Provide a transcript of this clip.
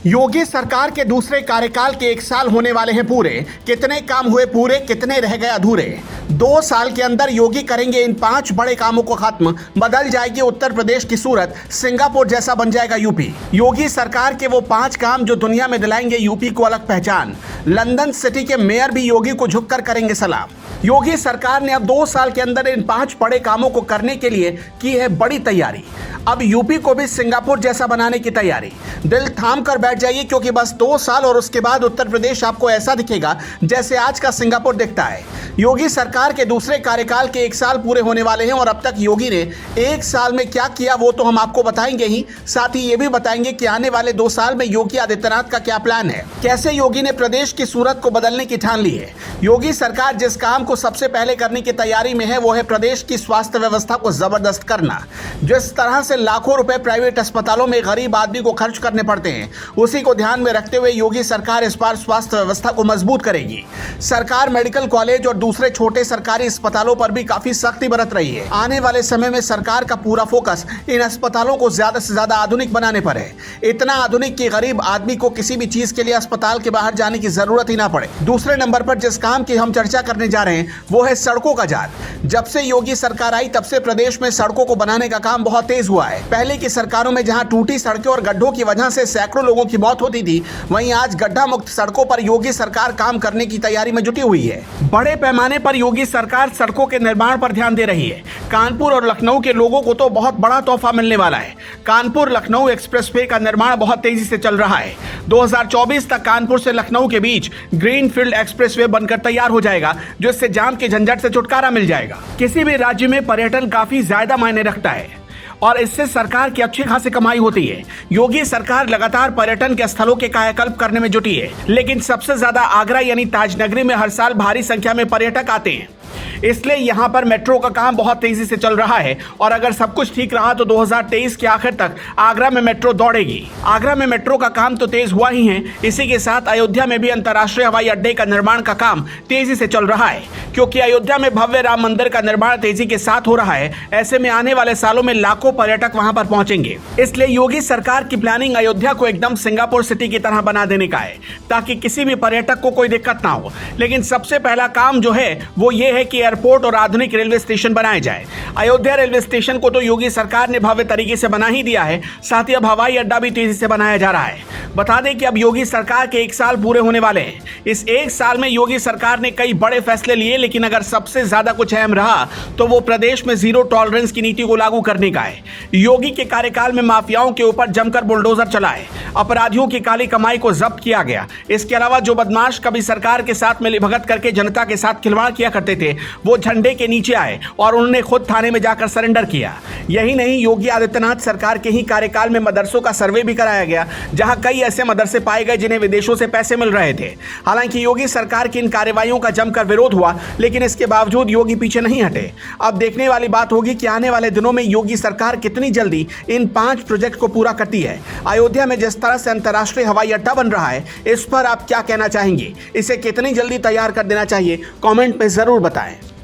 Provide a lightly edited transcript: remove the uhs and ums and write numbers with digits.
योगी सरकार के दूसरे कार्यकाल के 1 साल होने वाले हैं पूरे। कितने काम हुए पूरे, कितने रह गए अधूरे। 2 साल के अंदर योगी करेंगे इन 5 बड़े कामों को खत्म। बदल जाएगी उत्तर प्रदेश की सूरत, सिंगापुर जैसा बन जाएगा यूपी। योगी सरकार के वो 5 काम जो दुनिया में दिलाएंगे यूपी को अलग पहचान। लंदन सिटी के मेयर भी योगी को झुककर करेंगे सलाम। योगी सरकार ने अब 2 साल के अंदर इन 5 बड़े कामों को करने के लिए की है बड़ी तैयारी। अब यूपी को भी सिंगापुर जैसा बनाने की तैयारी। दिल थाम कर बैठ जाइए, क्योंकि बस 2 साल और उसके बाद उत्तर प्रदेश आपको ऐसा दिखेगा जैसे आज का सिंगापुर दिखता है। योगी सरकार के दूसरे कार्यकाल के 1 साल पूरे होने वाले हैं और अब तक योगी ने 1 साल में क्या किया वो तो हम आपको बताएंगे ही, साथ ही ये भी बताएंगे कि आने वाले 2 साल में योगी आदित्यनाथ का क्या प्लान है, कैसे योगी ने प्रदेश की सूरत को बदलने की ठान ली है। योगी सरकार जिस काम को सबसे पहले करने की तैयारी में है वो है प्रदेश की स्वास्थ्य व्यवस्था को जबरदस्त करना। जिस तरह से लाखों रुपए प्राइवेट अस्पतालों में गरीब आदमी को खर्च करने पड़ते हैं, उसी को ध्यान में रखते हुए योगी सरकार इस बार स्वास्थ्य व्यवस्था को मजबूत करेगी। सरकार मेडिकल कॉलेज और दूसरे छोटे सरकारी अस्पतालों पर भी काफी सख्ती बरत रही है। आने वाले समय में सरकार का पूरा फोकस इन अस्पतालों को ज्यादा से ज्यादा आधुनिक बनाने पर है। इतना आधुनिक कि गरीब आदमी को किसी भी चीज के लिए अस्पताल के बाहर जाने की जरूरत ही ना पड़े। दूसरे नंबर पर जिस काम की हम चर्चा करने जा रहे हैं वो है सड़कों का जाल। जब से योगी सरकार आई तब से प्रदेश में सड़कों को बनाने का काम बहुत तेज हुआ है। पहले की सरकारों में जहां टूटी सड़कें और गड्ढों की वजह से सैकड़ों लोगों की मौत होती थी, वहीं आज गड्ढा मुक्त सड़कों पर योगी सरकार काम करने की तैयारी में जुटी हुई है। बड़े पैमाने पर योगी सरकार सड़कों के निर्माण पर ध्यान दे रही है। कानपुर और लखनऊ के लोगों को तो बहुत बड़ा तोहफा मिलने वाला है। कानपुर लखनऊ एक्सप्रेसवे का निर्माण बहुत तेजी से चल रहा है। 2024 तक कानपुर से लखनऊ के बीच ग्रीनफील्ड एक्सप्रेसवे बनकर तैयार हो जाएगा, जिससे जाम के झंझट से छुटकारा मिल जाएगा। किसी भी राज्य में पर्यटन काफी ज्यादा मायने रखता है और इससे सरकार की अच्छी खासी कमाई होती है। योगी सरकार लगातार पर्यटन के स्थलों के कायाकल्प करने में जुटी है, लेकिन सबसे ज्यादा आगरा यानी ताजनगरी में हर साल भारी संख्या में पर्यटक आते हैं। इसलिए यहाँ पर मेट्रो का काम बहुत तेजी से चल रहा है और अगर सब कुछ ठीक रहा तो 2023 के आखिर तक आगरा में मेट्रो दौड़ेगी। आगरा में मेट्रो का काम तो तेज हुआ ही है, इसी के साथ अयोध्या में भी अंतर्राष्ट्रीय हवाई अड्डे का निर्माण का काम तेजी से चल रहा है, क्योंकि अयोध्या में भव्य राम मंदिर का निर्माण तेजी के साथ हो रहा है। ऐसे में आने वाले सालों में लाखों पर्यटक वहां पर पहुंचेंगे। इसलिए योगी सरकार की प्लानिंग अयोध्या को एकदम सिंगापुर सिटी की तरह बना देने का है, ताकि किसी भी पर्यटक को कोई दिक्कत ना हो। लेकिन सबसे पहला काम जो है वो ये है कि एयरपोर्ट और आधुनिक रेलवे स्टेशन बनाए जाए। अयोध्या रेलवे स्टेशन को तो योगी सरकार ने भव्य तरीके से बना ही दिया है, साथ ही अब हवाई अड्डा भी तेजी से बनाया जा रहा है। बता दें कि अब योगी सरकार के 1 साल पूरे होने वाले हैं। इस 1 साल में योगी सरकार ने कई बड़े फैसले लिए, लेकिन अगर सबसे ज्यादा कुछ अहम रहा तो वो प्रदेश में जीरो टॉलरेंस की नीति को लागू करने का है। योगी के कार्यकाल में माफियाओं के ऊपर जमकर बुलडोजर चला है, अपराधियों की काली कमाई को जब्त किया गया। इसके अलावा जो बदमाश कभी सरकार के साथ मिलीभगत करके जनता के साथ खिलवाड़ किया करते थे, वो झंडे के नीचे आए और उन्होंने खुद थाने में जाकर सरेंडर किया। यही नहीं, योगी आदित्यनाथ सरकार के ही कार्यकाल में मदरसों का सर्वे भी कराया गया, जहां कई ऐसे मदरसे पाए गए जिन्हें विदेशों से पैसे मिल रहे थे। हालांकि योगी सरकार की इन कार्रवाइयों का जमकर विरोध हुआ, लेकिन इसके बावजूद योगी पीछे नहीं हटे। अब देखने वाली बात होगी कि आने वाले दिनों में योगी सरकार कितनी जल्दी इन 5 प्रोजेक्ट को पूरा करती है। अयोध्या में जिस तरह से अंतर्राष्ट्रीय हवाई अड्डा बन रहा है, इस पर आप क्या कहना चाहेंगे? इसे कितनी जल्दी तैयार कर देना चाहिए? कमेंट में जरूर बताएं।